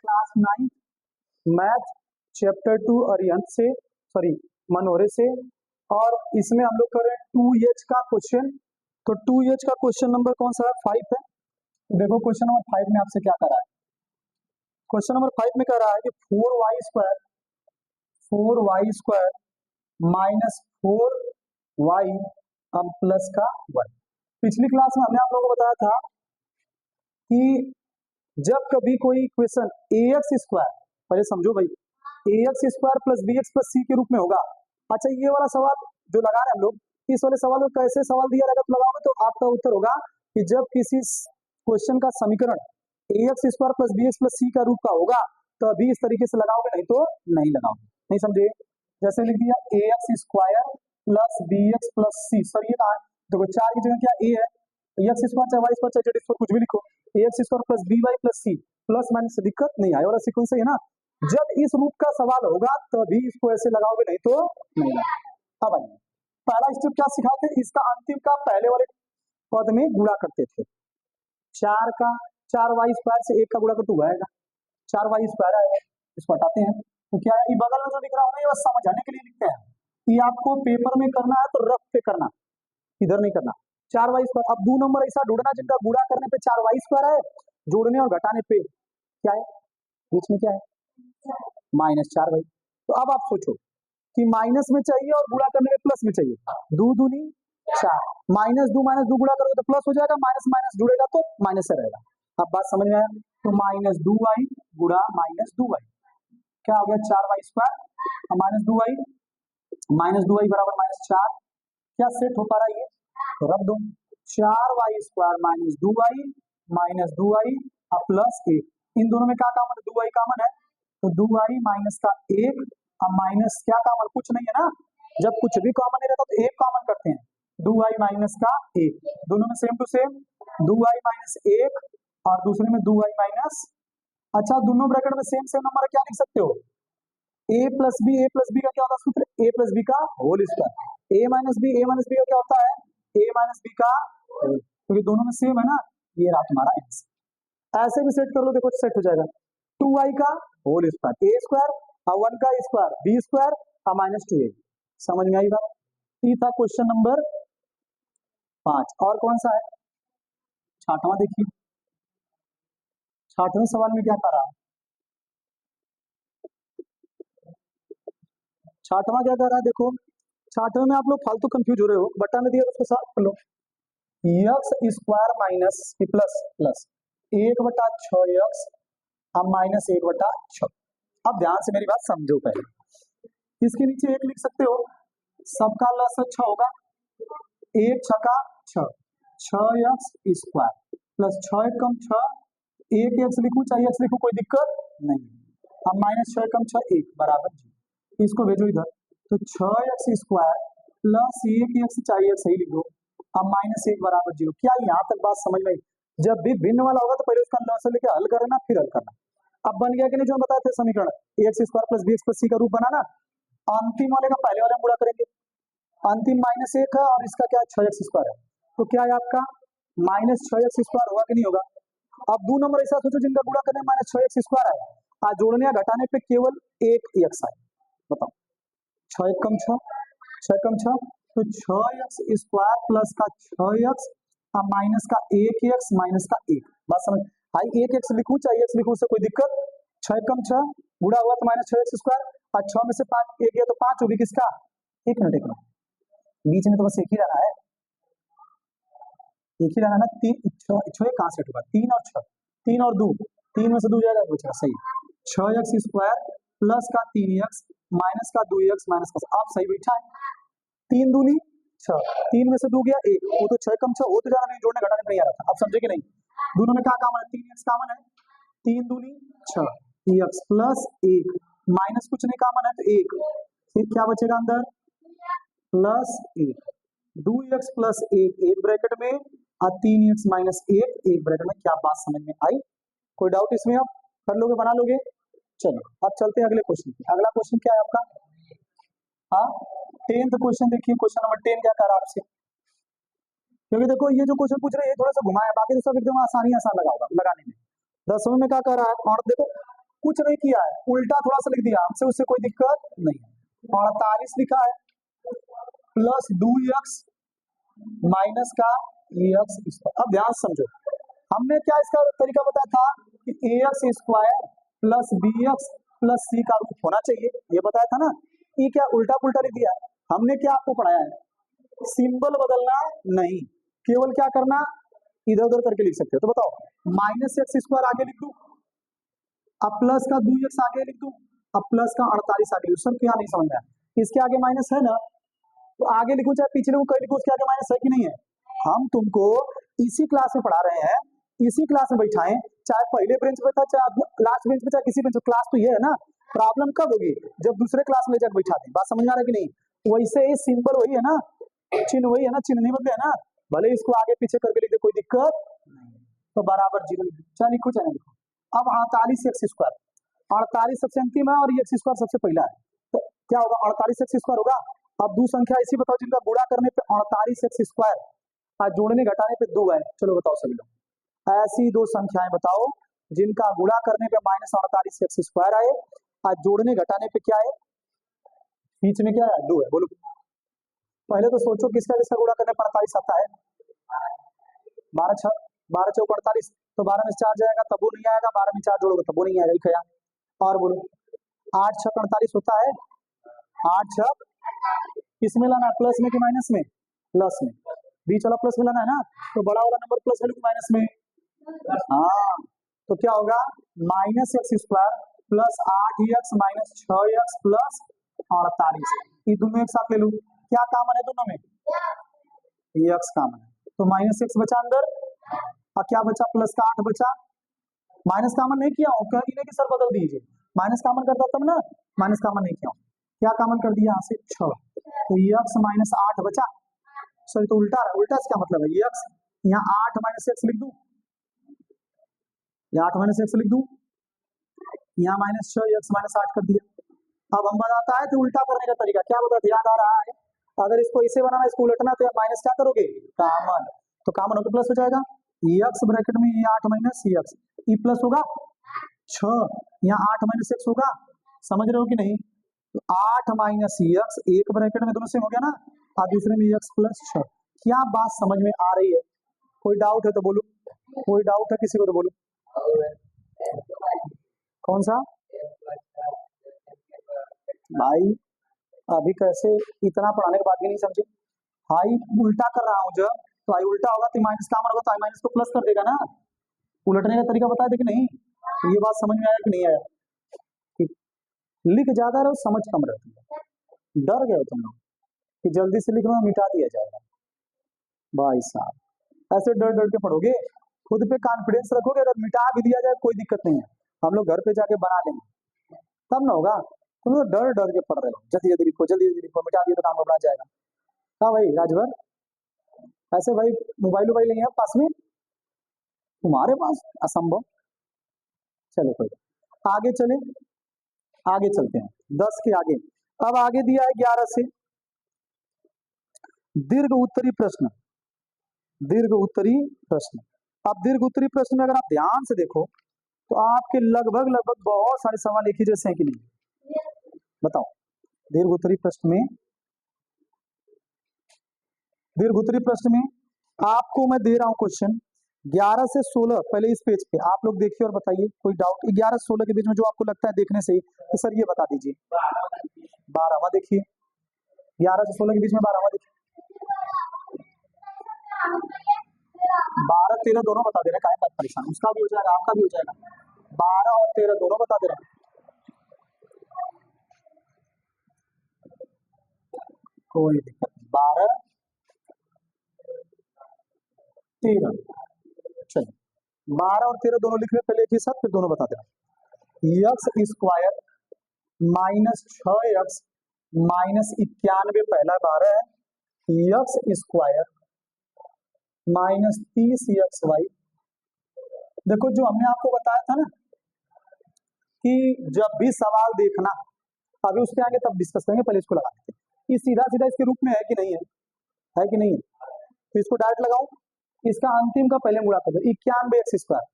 Class 9 math chapter 2 Arihant से, sorry मनोरे से, और इसमें हम लोग कर रहे हैं 2H का क्वेश्चन। तो 2H का क्वेश्चन नंबर कौन सा है? 5 है। देखो क्वेश्चन नंबर 5 में आपसे क्या कर रहा है। क्वेश्चन नंबर 5 में कह रहा है कि 4y² माइनस 4y प्लस का 1। पिछली क्लास में हमने आप लोगों को बताया था कि जब कभी कोई इक्वेशन ax², पहले समझो भाई, ax² plus bx plus c के रूप में होगा। अच्छा, ये वाला सवाल जो लगा रहे हैं हम लोग, इस वाले सवाल को कैसे सवाल दिया रहेगा तो लगाओगे तो आपका उत्तर होगा कि जब किसी क्वेश्चन का समीकरण ax² plus bx plus c का रूप का होगा तभी इस तरीके से लगाओगे, नहीं तो नहीं लगाओगे। नहीं समझे? जैसे लिख दिया ax² plus bx plus c। Sir ये कहा देखो, 4 की जगह क्या a है, x² चाहे y² चाहे z² कुछ भी लिखो, ax² plus by plus c plus minus से दिक्कत नहीं आए, वाला सीक्वेंस है ना। जब इस रूप का सवाल होगा तभी इसको ऐसे लगाओगे, नहीं तो नहीं लगाओगे। अब आइए, पहला स्टेप क्या सिखाते हैं, इसका अंतिम का पहले वाले पद में गुणा करते थे। 4y² से 1 का गुणा कर तो आएगा 4y² आएगा, इसको हटाते हैं तो क्या है, बगल में जो दिख रहा होगा ये बस समझाने के लिए लिखते हैं कि आपको पेपर में करना है तो रफ पे करना, इधर नहीं करना। 4y², अब 2 नंबर ऐसा ढूंढना जिनका गुणा करने पे 4y² है, जोड़ने और घटाने पे क्या है, बीच में क्या है, -4y। तो अब आप सोचो कि माइनस में चाहिए और गुणा करने में प्लस में चाहिए, 2 दूनी 4, -2 गुणा करोगे तो प्लस हो जाएगा, माइनस माइनस जुड़ेगा तो माइनस से रहेगा। अब बात समझ में आया? तो -2y गुणा -2y क्या हो गया, 4y² और -2y बराबर -4। क्या सेट हो पा रहा है ये? तो रख दो, 4y² -2y प्लस 1। इन दोनों में क्या कॉमन है, 2y कॉमन है, तो 2y माइनस का 1, अब माइनस क्या कॉमन, कुछ नहीं है ना। जब कुछ भी कॉमन नहीं रहता तो 1 कॉमन करते हैं, 2y माइनस का 1, दोनों में same to same 2y minus 1 और दूसरे में 2y माइनस। अच्छा, दोनों ब्रैकेट में सेम सेम नंबर क्या लिख सकते हो, a प्लस बी का क्या होता है सूत्र, a प्लस बी का whole square, a minus B का क्या होता है, a माइनस बी का होल, क्योंकि दोनों में सेम है ना। ये रहा तुम्हारा आंसर। ऐसे भी सेट कर लो, देखो सेट हो जाएगा, 2y का होल स्क्वायर, a स्क्वायर और 1 का स्क्वायर b स्क्वायर और -2a। समझ में आई बात? ये था क्वेश्चन नंबर 5। और कौन सा है, 6वां देखिए, 6वें सवाल में क्या कर रहा है, 6वां क्या कर रहा है, देखो 6वें में आप लोग फालतू कंफ्यूज हो रहे हो, बटा में दिया उसको साफ कर लो, x² माइनस प्लस 1/6x अब -1/6। अब ध्यान से मेरी बात समझो, पहले इसके नीचे 1 लिख सकते हो, सबका लस 6 होगा, 1 छका 6, 6x² प्लस 6 एकम 6, 1x लिखूं चाहे x लिखूं कोई दिक्कत नहीं। अब -6 एकम 6 1 बराबर 0, इसको भेजो इधर, तो 6x² प्लस 1x चाहिए सही लिखो, अब -1 बराबर 0। क्या यहाँ तक बात समझ में आई? जब भी भिन्न वाला होगा तो पहले उसका लस लेके हल करना, फिर हल करना। अब बन गया कि नहीं, जो बताए थे समीकरण ax² plus bx plus c का रूप बनाना, अंतिम वाले का पहले वाले में गुणा करेंगे, अंतिम -1 है और इसका क्या 6x² है, तो क्या है आपका -6x² होगा कि नहीं होगा। अब 2 नंबर ऐसा सोचो जिनका गुणा करने में -6x² है, आज जोड़ने या घटाने पे केवल 1 x आए, बताओ 6 एकम 6, 6 एकम 6, तो 6x² प्लस का 6x अब माइनस का 1x माइनस का 1। बात समझ आई? 1x लिखूं चाहे x लिखूं, उससे कोई दिक्कत, 6 एकम 6 गुणा हुआ तो -6x² और 6 में से 5 1 गया तो 5 होगी किसका, 1 मिनट बीच में तो बस एक ही रहना है, एक ही रहना ना, 3 6 कहां सेट होगा, 3 और 6, 3 और 2, 3 में से 2 जाएगा बचेगा सही, 6x² प्लस का 3x माइनस का 2x माइनस का, आप सही बैठा है, 3 दूनी 6, 3 में से 2 गया 1, वो तो 6 कम 6 हो तो जाना नहीं, जोड़ने घटाने पे नहीं आ रहा था। अब समझे कि नहीं, दोनों में क्या कॉमन है, 3x कॉमन है, 3 दूनी 6 3x प्लस 1 माइनस कुछ नहीं कॉमन है तो 1, फिर क्या बचेगा अंदर प्लस 1, 2x प्लस 1 एक ब्रैकेट में और 3x माइनस 1 एक ब्रैकेट में। क्या बात समझ में आई? कोई डाउट इसमें? आप कर लोगे, बना लोगे? चलो अब चलते हैं अगले क्वेश्चन पे। अगला क्वेश्चन क्या है आपका, हाँ 10th क्वेश्चन देखिए, क्वेश्चन नंबर 10 क्या कर रहा है आपसे, क्योंकि देखो ये जो क्वेश्चन पूछ रहे हैं ये थोड़ा सा घुमाया, बाकी तो सब एकदम आसान लगा होगा लगाने में। 10वें में क्या कर रहा है, और देखो कुछ नहीं किया है, उल्टा थोड़ा सा लिख दिया, हमसे उससे कोई दिक्कत नहीं है। 48 लिखा है प्लस 2x माइनस का एक्स स्क्वायर। अब ध्यान से समझो, हमने क्या इसका तरीका बताया था कि ax square plus bx plus c का रूट होना चाहिए, ये बताया था ना। ये क्या उल्टा पुल्टा लिख दिया? हमने क्या आपको पढ़ाया है, सिंबल बदलना नहीं, केवल क्या करना, इधर उधर करके लिख सकते हो। तो बताओ माइनस एक्स स्क्वायर आगे लिख दूं, अब प्लस का 2x आगे लिख दूं, अब प्लस का 48 आगे लिख दूं। सब क्या नहीं समझ में आया, इसके आगे माइनस है ना, तो आगे लिखूं चाहे पीछे लिखूं, कहीं लिखूं, उसके आगे माइनस है कि नहीं है। हम तुमको इसी क्लास में पढ़ा रहे हैं, इसी क्लास में बैठाएं, चाहे पहले बेंच पे था चाहे लास्ट बेंच पे, चाहे किसी बेंच पे, क्लास तो ये है ना। प्रॉब्लम कब होगी, जब दूसरे क्लास में जाकर बैठा दें। बात समझ में आ रहा है कि नहीं? वैसे ही सिंबल वही है ना, चिन्ह वही है ना, चिन्ह नहीं बदले है ना, भले इसको आगे पीछे करके लिख दे, कोई दिक्कत नहीं। तो बराबर 0 लिख दो, चाहे लिखो चाहे नहीं लिखो। अब 48 एक्स स्क्वायर, 48 सबसे अंतिम है और ये एक्स स्क्वायर सबसे पहला है, तो क्या होगा 48 एक्स स्क्वायर होगा। अब दो संख्या ऐसी बताओ जिनका गुणा करने पे 48 एक्स स्क्वायर और जोड़ने घटाने पे 2 है। चलो बताओ सभी लोग, ऐसी दो संख्याएं बताओ जिनका गुणा करने पे माइनस 48 एक्स स्क्वायर आए और जोड़ने घटाने पे क्या है, बीच में क्या है 2 है। बोलो पहले तो सोचो किसका किसका गुणा करने पर 48 आता है। 12 चौक 48, तो 12 में 4 जाएगा तब वो नहीं आएगा, 12 में 4 जोड़ोगे तब वो नहीं आएगा, क्या। और बोलो 8 छक 48 होता है, 8 छक किसमें लाना है, प्लस में कि माइनस में? प्लस में, बीच वाला प्लस में लाना है ना, तो बड़ा वाला नंबर प्लस में माइनस में। हाँ, तो क्या होगा minus x square plus 8x minus 6x plus 48, ये दोनों एक साथ ले लूं, क्या कॉमन है दोनों में, x कॉमन है, तो माइनस एक्स बचा अंदर और क्या बचा, प्लस का 8 बचा। माइनस कॉमन नहीं किया हूं, कह दिए कि सर बदल दीजिए, माइनस कॉमन करता तब ना, माइनस कॉमन नहीं किया हूं, क्या कॉमन कर दिया यहाँ से 6, तो x माइनस 8 बचा। सॉरी तो उल्टा है, उल्टा इसका मतलब है x, यहाँ 8 माइनस एक्स लिख दूं, यहाँ 8 माइनस एक्स लिख दूं, यहाँ माइनस 6 x माइनस 8 कर दिया। अब हम बताता है कि उल्टा करने का तरीका क्या बता, याद आ रहा है, अगर इसको इसे बनाना इसको उलटना तो माइनस क्या करोगे, कॉमन, तो कॉमन होकर प्लस हो जाएगा, x ब्रैकेट में ये 8 माइनस x, ये प्लस होगा 6, यहाँ 8 माइनस एक्स होगा, समझ रहे हो कि नहीं, तो 8 माइनस एक्स, एक ब्रैकेट में दोनों सेम हो गया ना, और दूसरे में x प्लस 6। क्या बात समझ में आ रही है? कोई डाउट है तो बोलो, कोई डाउट है किसी को तो बोलो। कौन सा भाई, अभी कैसे इतना पढ़ाने के बाद भी नहीं समझे? हाई उल्टा कर रहा हूँ जब, तो आई उल्टा होगा तो माइनस कॉमन होगा, तो आई माइनस को प्लस कर देगा ना, उलटने का तरीका बताया था कि नहीं? ये बात समझ में आया कि नहीं आया? लिख ज्यादा रहो समझ कम रहती है, डर गए तुम लोग कि जल्दी से लिखना मिटा दिया जाएगा। भाई साहब ऐसे डर डर के पढ़ोगे, खुद पे कॉन्फिडेंस रखोगे, अगर मिटा भी दिया जाए कोई दिक्कत नहीं है, हम लोग घर पे जाके बना लेंगे, तब ना होगा। तुम लोग डर डर के पढ़ रहे हो, जल्दी जल्दी लिखो, जल्दी जल्दी लिखो, मिटा दिए तो काम घबरा जाएगा। हाँ भाई राजभर, ऐसे भाई मोबाइल वोबाइल नहीं है पास में तुम्हारे पास, असंभव। चलो कोई आगे चले, आगे चलते हैं 10 के आगे। अब आगे दिया है 11 से दीर्घ उत्तरी प्रश्न, दीर्घ उत्तरी प्रश्न। अब दीर्घ उत्तरी प्रश्न में अगर आप ध्यान से देखो तो आपके लगभग लगभग बहुत सारे सवाल एक ही जैसे हैं कि नहीं, बताओ। दीर्घ उत्तरी प्रश्न में, दीर्घ उत्तरी प्रश्न में आपको मैं दे रहा हूं क्वेश्चन 11 से 16, पहले इस पेज पे आप लोग देखिए और बताइए कोई डाउट। 11 से 16 के बीच में जो आपको लगता है देखने से तो सर ये बता दीजिए। 12वां देखिए, 11 से 16 के बीच में 12वां देखिए, 12 13 दोनों बता दे रहे हैं, काहे बात परेशान, उसका भी हो जाएगा आपका भी हो जाएगा, 12 और 13 दोनों बता दे रहे हैं, कोई दिक्कत नहीं। 12 13, चलिए 12 और 13 दोनों लिख रहे, पहले एक ही साथ फिर दोनों बता दे रहे हैं। X square minus 6x minus 91 पहला 12 है, एक्स स्क्वायर माइनस 30xy। देखो जो हमने आपको बताया था ना कि जब भी सवाल देखना, अभी उस पे आगे तब डिस्कस करेंगे, पहले इसको लगा देते हैं। ये सीधा सीधा इसके रूप में है कि नहीं है, है कि नहीं है, तो इसको डायरेक्ट लगाऊं, इसका अंतिम का पहले गुणा कर दो, 91 एक्स स्क्वायर,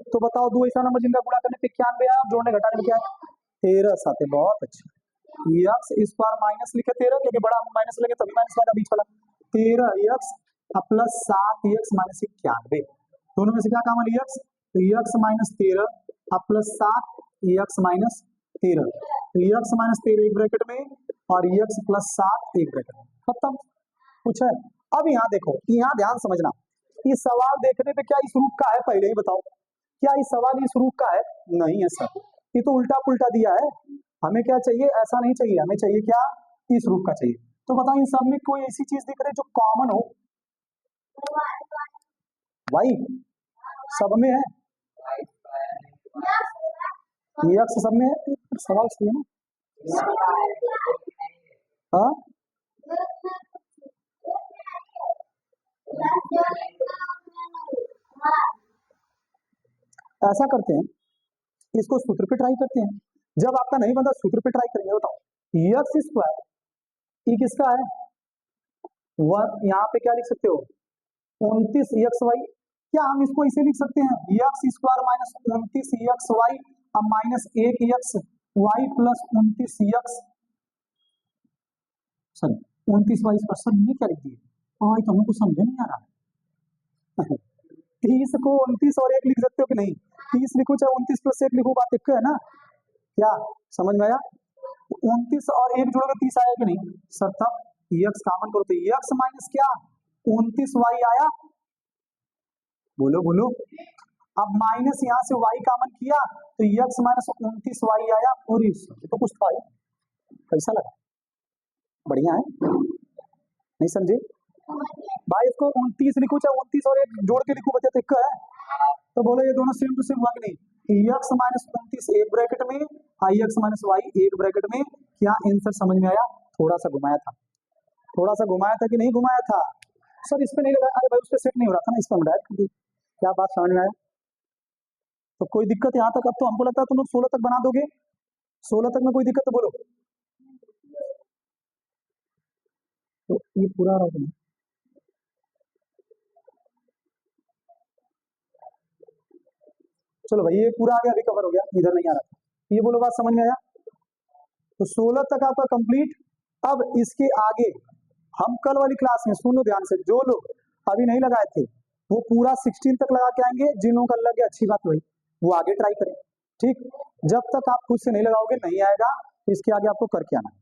तो बताओ दो ऐसा नंबर जिनका गुणा करने पे 91 आया, जोड़ने घटाने में क्या है 13 साथ है। बहुत अच्छा। एक्स स्क्वायर माइनस लिखे 13 क्योंकि बड़ा माइनस लगे तभी माइनस लगा बीच वाला 13 एक्स प्लस 7 एक्स माइनस 91, दोनों में से क्या कॉमन एक्स, तो x minus 13 plus 7 x minus 13, तो एक्स माइनस 13 एक ब्रैकेट में और एक्स प्लस 7 एक ब्रैकेट में, खत्म। कुछ है। अब यहाँ देखो, यहाँ ध्यान समझना, इस सवाल देखने पे क्या इस रूप का है, पहले ही बताओ क्या इस सवाल इस रूप का है, नहीं है सर, ये तो उल्टा पुल्टा दिया है। हमें क्या चाहिए, ऐसा नहीं चाहिए, हमें चाहिए क्या, इस रूप का चाहिए। तो बताओ इन सब में कोई ऐसी चीज दिख रही है जो कॉमन हो, वाई सब में है, एक्स सब में है, सवाल सही है ना। हाँ ऐसा करते हैं, इसको सूत्र पे ट्राई करते हैं, जब आपका नहीं बनता सूत्र पे ट्राई करेंगे। बताओ एक्स स्क्वायर ये किसका है, वन, यहाँ पे क्या लिख सकते हो 29 एक्स वाई, क्या हम इसको इसे लिख सकते हैं x square minus 29 x y अब minus 1 x y plus 29 x, sir 29 y पर सर ये क्या लिख दिए, और तो हमको समझ नहीं आ रहा 30 को 29 और 1 लिख सकते हो कि नहीं, 30 लिखो चाहे 29 प्लस 1 लिखो, बात एक है ना, क्या समझ में आया, 29 और 1 जोड़ोगे 30 आया कि नहीं सर, तब एक्स कॉमन करो तो एक्स माइनस क्या 29 वाई आया, बोलो बोलो, अब माइनस यहाँ से y कॉमन किया तो x माइनस 29 वाई आया, और तो कुछ था, कैसा लगा, बढ़िया है, नहीं समझे भाई, इसको 29 लिखो चाहे 29 और 1 जोड़ के लिखो, बचा तो एक है, तो बोलो ये दोनों सेम टू सेम हुआ कि नहीं, x माइनस 29 एक ब्रैकेट में आई एक्स माइनस वाई एक ब्रैकेट में, क्या आंसर समझ में आया, थोड़ा सा घुमाया था, थोड़ा सा घुमाया था कि नहीं घुमाया था, सर इस पे नहीं लगा, अरे भाई उस पे सेट नहीं हो रहा था ना, इस पे डायरेक्ट, क्या बात समझ में आया, तो कोई दिक्कत यहाँ तक, अब तो हमको लगता है तुम लोग 16 तक बना दोगे, 16 तक में कोई दिक्कत तो बोलो, तो ये पूरा रहा नहीं, चलो भाई ये पूरा आ गया, अभी कवर हो गया, इधर नहीं आ रहा था, ये बोलो बात समझ में आया, तो 16 तक आपका कंप्लीट। अब इसके आगे हम कल वाली क्लास में, सुनो ध्यान से, जो लोग अभी नहीं लगाए थे वो पूरा 16 तक लगा के आएंगे, जिन लोगों का लग गया अच्छी बात, वही वो आगे ट्राई करें, ठीक, जब तक आप खुद से नहीं लगाओगे नहीं आएगा, इसके आगे आपको करके आना है।